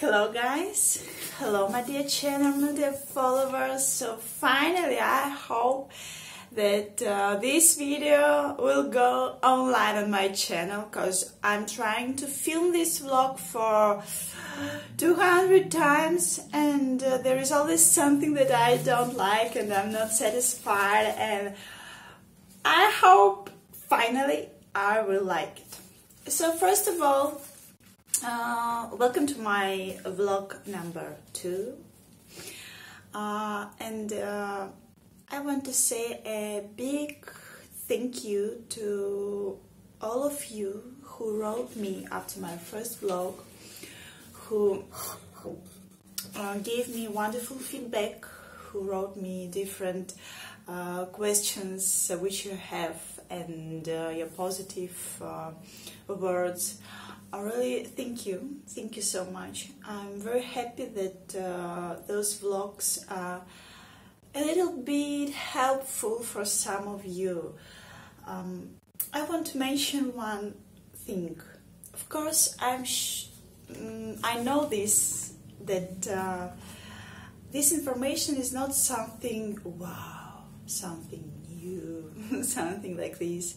Hello guys, hello my dear channel, my dear followers. So finally I hope that this video will go online on my channel, because I'm trying to film this vlog for 200 times and there is always something that I don't like and I'm not satisfied, and I hope finally I will like it. So first of all, welcome to my vlog number 2, and I want to say a big thank you to all of you who wrote me after my first vlog, who gave me wonderful feedback, who wrote me different questions which you have, and your positive words. I really thank you so much. I'm very happy that those vlogs are a little bit helpful for some of you. I want to mention one thing. Of course, I know this, that this information is not something wow, something new, something like this.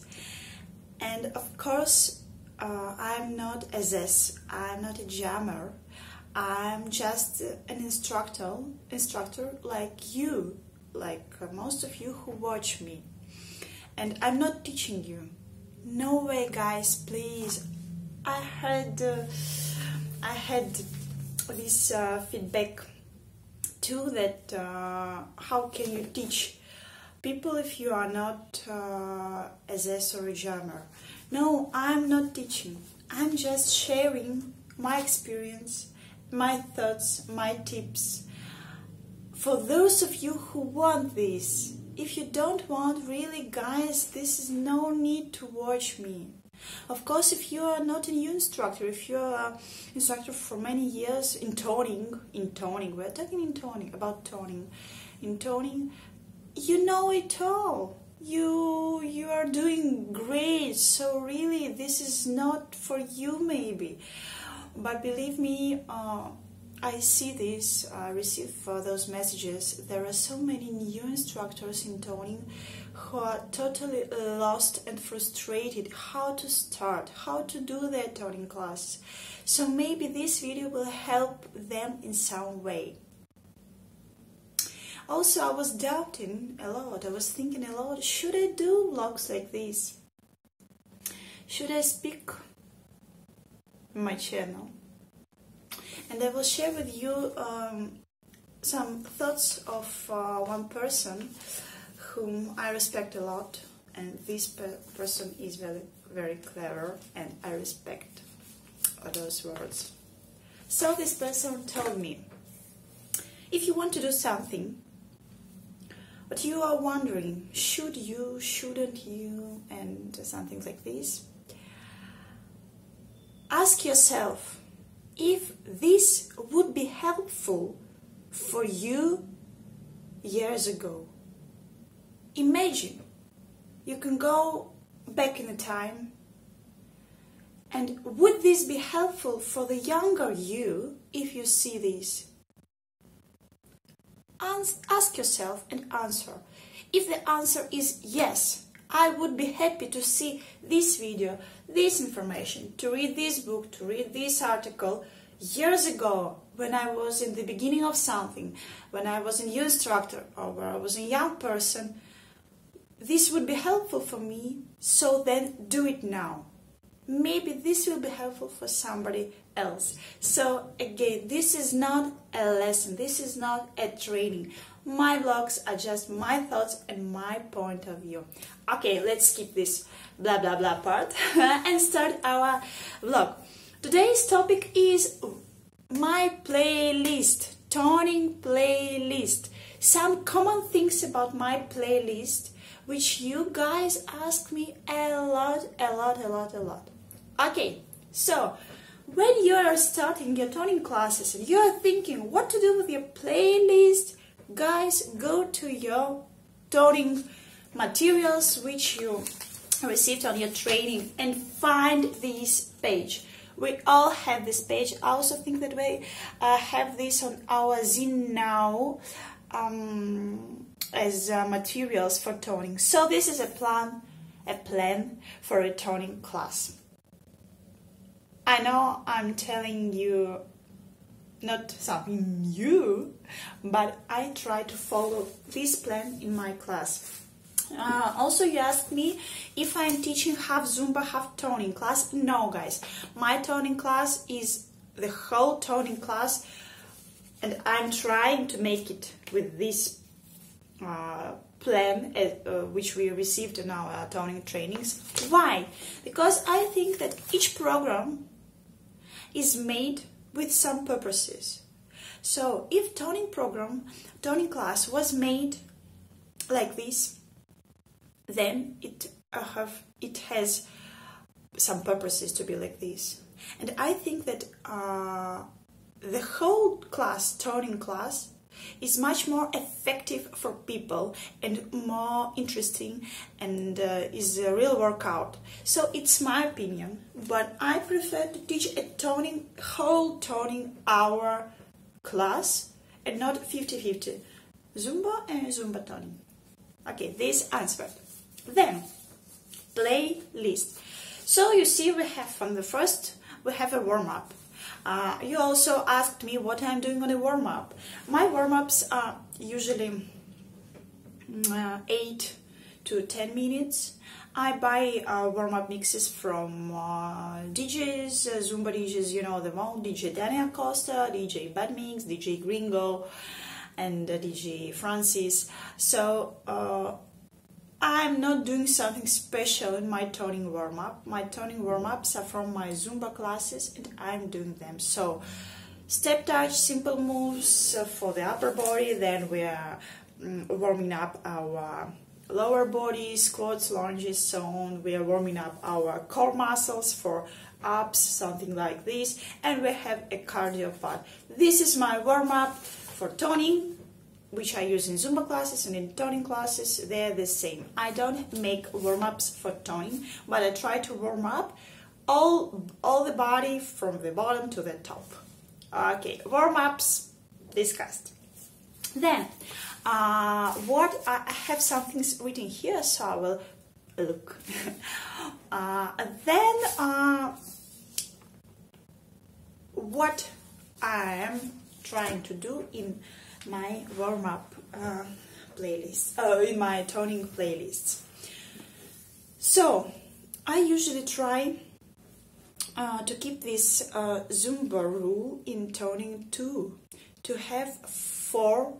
And of course, I'm not a zes, I'm not a jammer, I'm just an instructor like you, like most of you who watch me. And I'm not teaching you. No way, guys, please. I had this feedback too, that how can you teach people if you are not a zes or a jammer? No, I'm not teaching. I'm just sharing my experience, my thoughts, my tips. For those of you who want this, if you don't want, really guys, this is no need to watch me. Of course, if you are not a new instructor, if you are an instructor for many years in toning, we're talking about toning. In toning, you know it all. You are doing great, so really this is not for you maybe, but believe me, I see this, I receive those messages. There are so many new instructors in toning who are totally lost and frustrated how to start, how to do their toning classes. So maybe this video will help them in some way. Also, I was doubting a lot, I was thinking a lot, should I do vlogs like this? Should I speak on my channel? And I will share with you some thoughts of one person whom I respect a lot, and this person is very, very clever, and I respect those words. So this person told me, if you want to do something, but you are wondering, should you, shouldn't you, and something like this, ask yourself if this would be helpful for you years ago. Imagine you can go back in the time, and would this be helpful for the younger you if you see this? Ask yourself and answer. If the answer is yes, I would be happy to see this video, this information, to read this book, to read this article years ago, when I was in the beginning of something, when I was a new instructor or when I was a young person. This would be helpful for me, so then do it now. Maybe this will be helpful for somebody else. So again, this is not a lesson, this is not a training. My vlogs are just my thoughts and my point of view. Okay, let's skip this blah blah blah part and start our vlog. Today's topic is my playlist, toning playlist. Some common things about my playlist which you guys ask me a lot. Okay, so when you are starting your toning classes and you are thinking what to do with your playlist, guys, go to your toning materials which you received on your training and find this page. We all have this page. I also think that we have this on our Zine now as materials for toning. So this is a plan for a toning class. I know I'm telling you not something new, but I try to follow this plan in my class. Also, you asked me if I'm teaching half Zumba, half toning class. No, guys, my toning class is the whole toning class, and I'm trying to make it with this plan which we received in our toning trainings. Why? Because I think that each program is made with some purposes. So if toning class was made like this, then it has some purposes to be like this. And I think that the whole class, toning class, is much more effective for people and more interesting, and is a real workout. So it's my opinion, but I prefer to teach a whole toning hour class and not 50-50 Zumba and Zumba toning. Okay, this answered. Then playlist. So you see, we have from the first, we have a warm-up. You also asked me what I'm doing on a warm-up. My warm-ups are usually 8 to 10 minutes. I buy warm-up mixes from DJs, Zumba DJs, you know them all, DJ Daria Costa, DJ Bad Mix, DJ Gringo, and DJ Francis. So I'm not doing something special in my toning warm-up. My toning warm-ups are from my Zumba classes, and I'm doing them. So step touch, simple moves for the upper body. Then we are warming up our lower body, squats, lunges, so on. We are warming up our core muscles for abs, something like this. And we have a cardio part. This is my warm-up for toning, which I use in Zumba classes and in toning classes. They're the same. I don't make warm-ups for toning, but I try to warm up all the body from the bottom to the top. Okay, warm-ups discussed. Then, what I have something written here, so I will look. What I am trying to do in my warm-up playlist, in my toning playlists. So I usually try to keep this Zumba rule in toning too, to have 4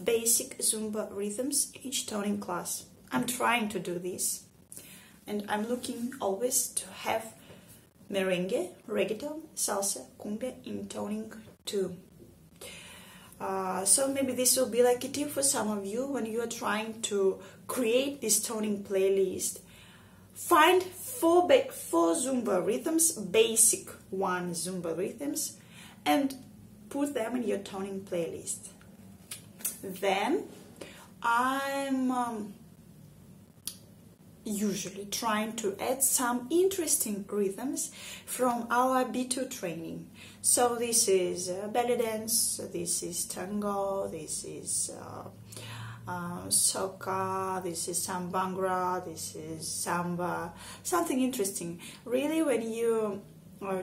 basic Zumba rhythms each toning class. I'm trying to do this, and I'm looking always to have merengue, reggaeton, salsa, cumbia in toning too. So maybe this will be like a tip for some of you when you are trying to create this toning playlist. Find 4 Zumba rhythms, basic 1 Zumba rhythms, and put them in your toning playlist. Then I'm usually trying to add some interesting rhythms from our B2 training. So this is belly dance, this is tango, this is soca, this is sambangra, this is samba, something interesting. Really, when you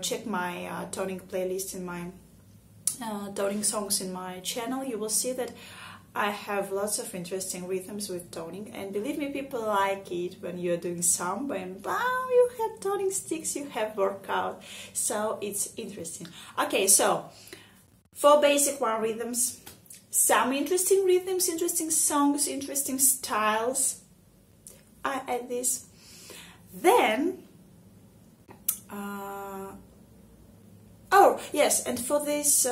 check my toning playlist in my toning songs in my channel, you will see that I have lots of interesting rhythms with toning, and believe me, people like it when you're doing samba and wow, you have toning sticks, you have workout, so it's interesting. Okay, so 4 basic 1 rhythms, some interesting rhythms, interesting songs, interesting styles. I add this. Then oh yes, and for these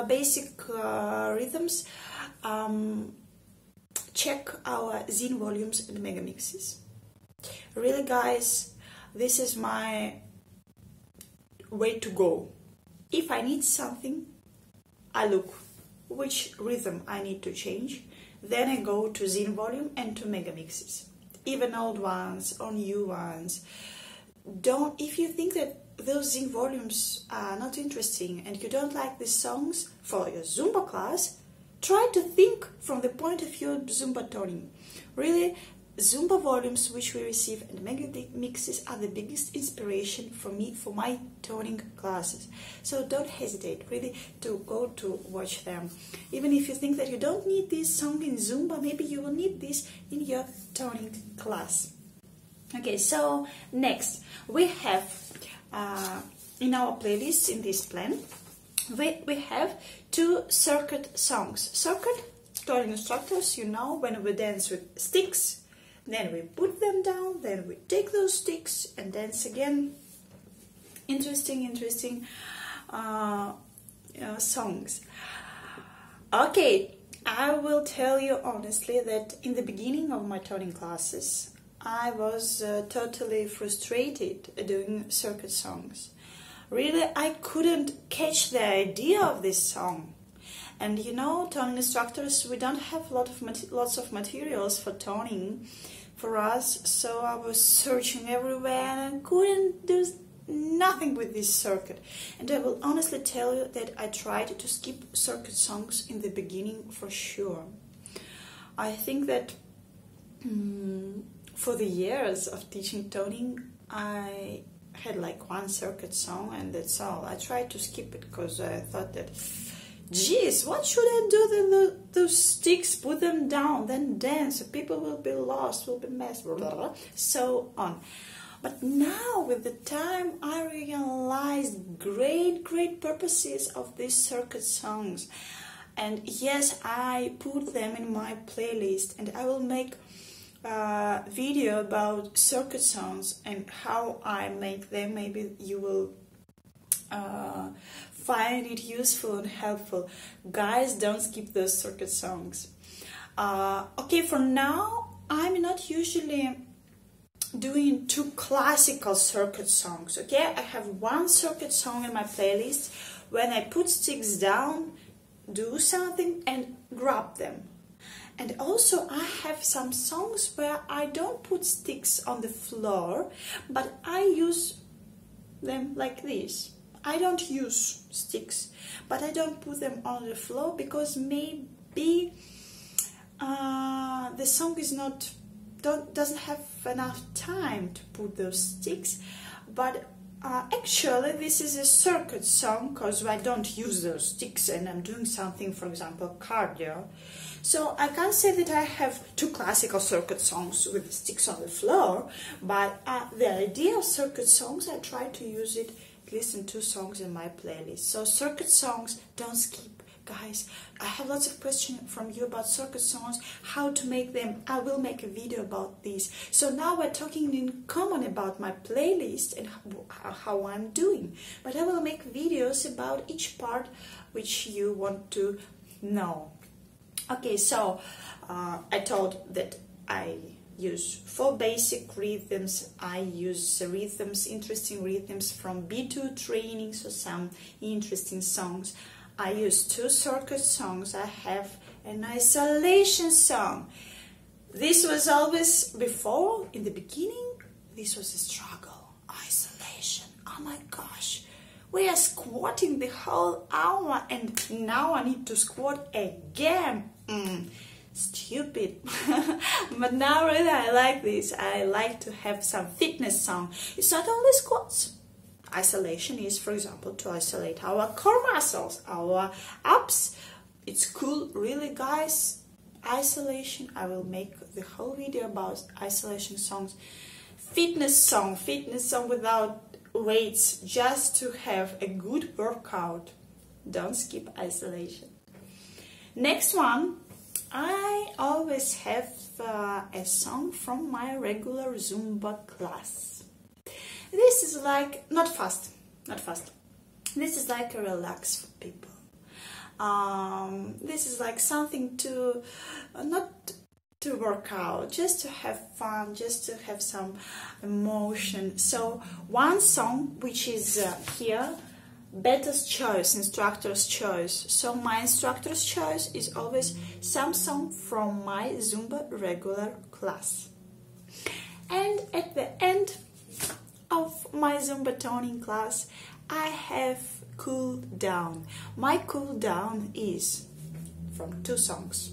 basic rhythms, check our zine volumes and mega mixes. Really, guys, this is my way to go. If I need something, I look which rhythm I need to change, then I go to zine volume and to mega mixes, even old ones or new ones. If you think that those zinc volumes are not interesting and you don't like these songs for your Zumba class, try to think from the point of view of Zumba Toning. Really, Zumba volumes which we receive and mega mixes are the biggest inspiration for me for my toning classes. So don't hesitate really to go to watch them. Even if you think that you don't need this song in Zumba, maybe you will need this in your toning class. Okay, so next we have in our playlist in this plan we have 2 circuit songs. Circuit toning instructors, you know, when we dance with sticks, then we put them down, then we take those sticks and dance again. Interesting songs. Okay, I will tell you honestly that in the beginning of my toning classes, I was totally frustrated doing circuit songs. Really, I couldn't catch the idea of this song. And you know, toning instructors, we don't have lots of materials for toning for us, so I was searching everywhere and I couldn't do nothing with this circuit. And I will honestly tell you that I tried to skip circuit songs in the beginning for sure. I think that for the years of teaching toning, I had like 1 circuit song and that's all. I tried to skip it because I thought that, geez, what should I do? Those sticks, put them down, then dance. People will be lost, will be messed, blah, blah, blah, so on. But now, with the time, I realized great purposes of these circuit songs. And yes, I put them in my playlist, and I will make a video about circuit songs and how I make them. Maybe you will find it useful and helpful. Guys, don't skip those circuit songs. Okay, for now, I'm not usually doing 2 classical circuit songs. Okay, I have 1 circuit song in my playlist when I put sticks down, do something and grab them. And also I have some songs where I don't put sticks on the floor, but I use them like this. I don't use sticks, but I don't put them on the floor because maybe the song is doesn't have enough time to put those sticks. But actually this is a circuit song because I don't use those sticks and I'm doing something, for example, cardio. So I can't say that I have 2 classical circuit songs with sticks on the floor, but the idea of circuit songs, I try to use it, listen to songs in my playlist. So circuit songs, don't skip. Guys, I have lots of questions from you about circuit songs, how to make them. I will make a video about this. So now we're talking in common about my playlist and how I'm doing. But I will make videos about each part which you want to know. Okay, so I told that I use 4 basic rhythms. I use rhythms, interesting rhythms from B2 training, so some interesting songs. I use 2 circuit songs. I have an isolation song. This was always before, in the beginning, this was a struggle. Isolation. Oh my gosh. We are squatting the whole hour and now I need to squat again. Stupid. But now really I like this. I like to have some fitness song. It's not only squats. Isolation is, for example, to isolate our core muscles, our abs. It's cool, really, guys. Isolation. I will make the whole video about isolation songs. Fitness song without weights, just to have a good workout. Don't skip isolation. Next one, I always have a song from my regular Zumba class. This is like, not fast. This is like a relax for people. This is like something to, not to work out, just to have fun, just to have some emotion. So one song which is here, Better's choice, instructor's choice. So my instructor's choice is always some song from my Zumba regular class. And at the end of my Zumba Toning class, I have cool down. My cool down is from 2 songs.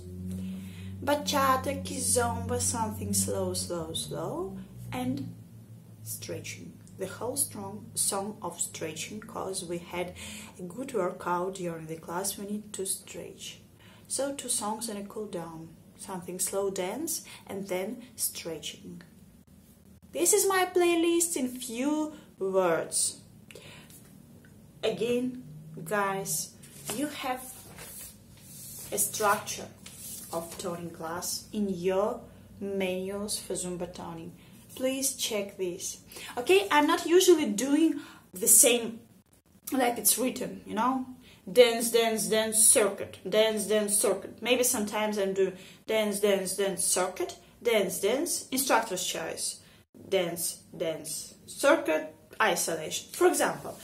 Bachata, kizomba, something slow, slow, slow, and stretching. The whole strong song of stretching, because we had a good workout during the class, we need to stretch. So 2 songs and a cool down. Something slow dance and then stretching. This is my playlist in few words. Again, guys, you have a structure of toning class in your menus for Zumba Toning. Please check this. Okay, I'm not usually doing the same like it's written, you know? Dance, dance, dance, circuit. Dance, dance, circuit. Maybe sometimes I'm doing dance, dance, dance, circuit. Dance, dance, instructor's choice. Dance, dance, circuit, isolation. For example,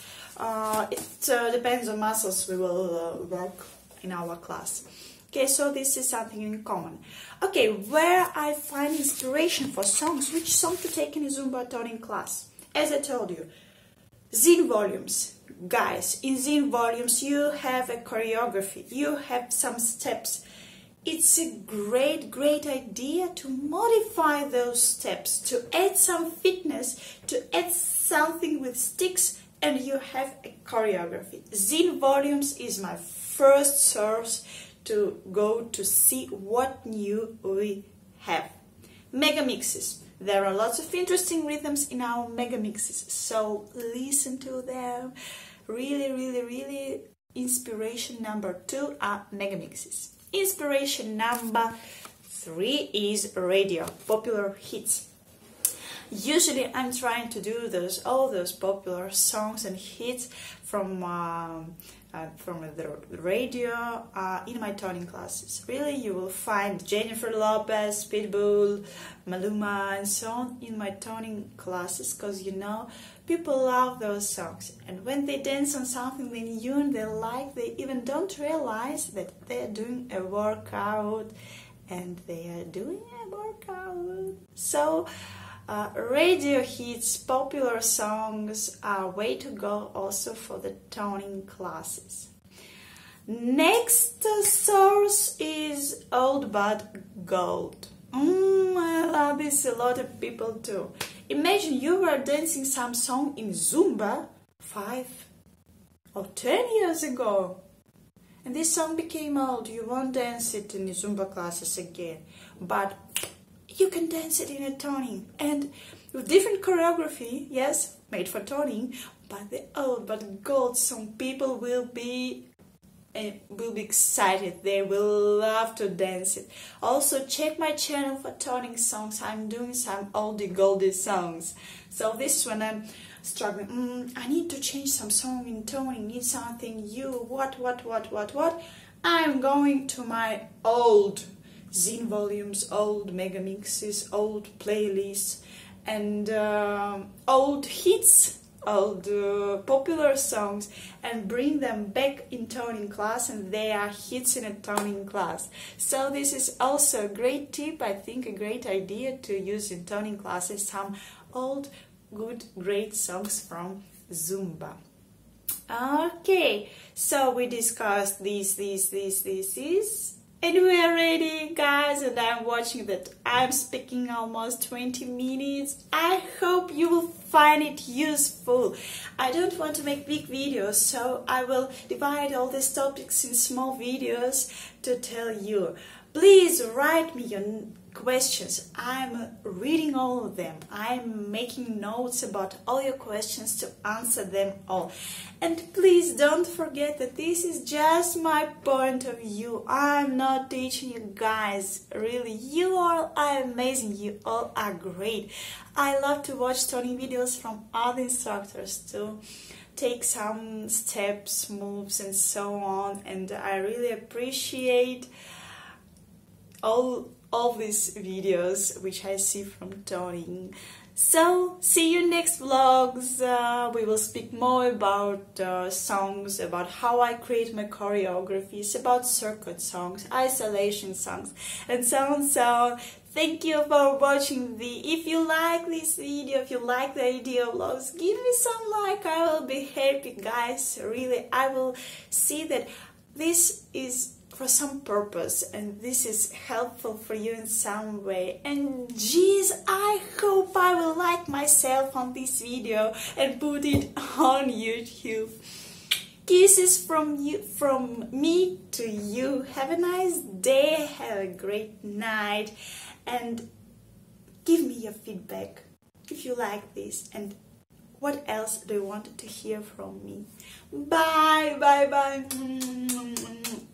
it depends on muscles we will work in our class. Okay, so this is something in common. Okay, where I find inspiration for songs, which song to take in a Zumba Toning class? As I told you, Zine volumes. Guys, in Zine volumes you have a choreography, you have some steps. It's a great, great idea to modify those steps, to add some fitness, to add something with sticks, and you have a choreography. Zine volumes is my first source to go to see what new we have. Mega mixes. There are lots of interesting rhythms in our mega mixes, so listen to them. Really, really, really, inspiration number 2 are mega mixes. Inspiration number 3 is radio, popular hits. Usually I'm trying to do all those popular songs and hits from the radio in my toning classes. Really, you will find Jennifer Lopez, Pitbull, Maluma, and so on in my toning classes, because you know people love those songs, and when they dance on something they new and they like, they even don't realize that they're doing a workout, and they are doing a workout. So radio hits, popular songs are way to go also for the toning classes. Next source is Old But Gold. I love this, a lot of people too. Imagine you were dancing some song in Zumba 5 or 10 years ago, and this song became old. You won't dance it in the Zumba classes again, but you can dance it in a toning and with different choreography, yes, made for toning, but the Old But Gold song, people will be excited. They will love to dance it. Also, check my channel for toning songs. I'm doing some oldie goldie songs. So this one I'm struggling. I need to change some song in toning. Need something new. What? I'm going to my old Zine volumes, old mega mixes, old playlists, and old hits, old popular songs, and bring them back in toning class, and they are hits in a toning class. So this is also a great tip, I think a great idea to use in toning classes, some old good great songs from Zumba. Okay, so we discussed these, and we are ready, guys, and I'm watching that I'm speaking almost 20 minutes. I hope you will find it useful. I don't want to make big videos, so I will divide all these topics in small videos to tell you. Please write me your questions. I'm reading all of them. I'm making notes about all your questions to answer them all. And please don't forget that this is just my point of view. I'm not teaching you guys. Really, you all are amazing. You all are great. I love to watch toning videos from other instructors to take some steps, moves, and so on. And I really appreciate all these videos which I see from toning. So see you next vlogs. We will speak more about songs, about how I create my choreographies, about circuit songs, isolation songs, and so on. So Thank you for watching if you like this video, if you like the video vlogs, give me some like. I will be happy, guys. Really, I will see that this is for some purpose and this is helpful for you in some way. And geez, I hope I will like myself on this video and put it on YouTube. Kisses from me to you. Have a nice day, have a great night, and give me your feedback if you like this and what else do you want to hear from me. Bye, bye, bye.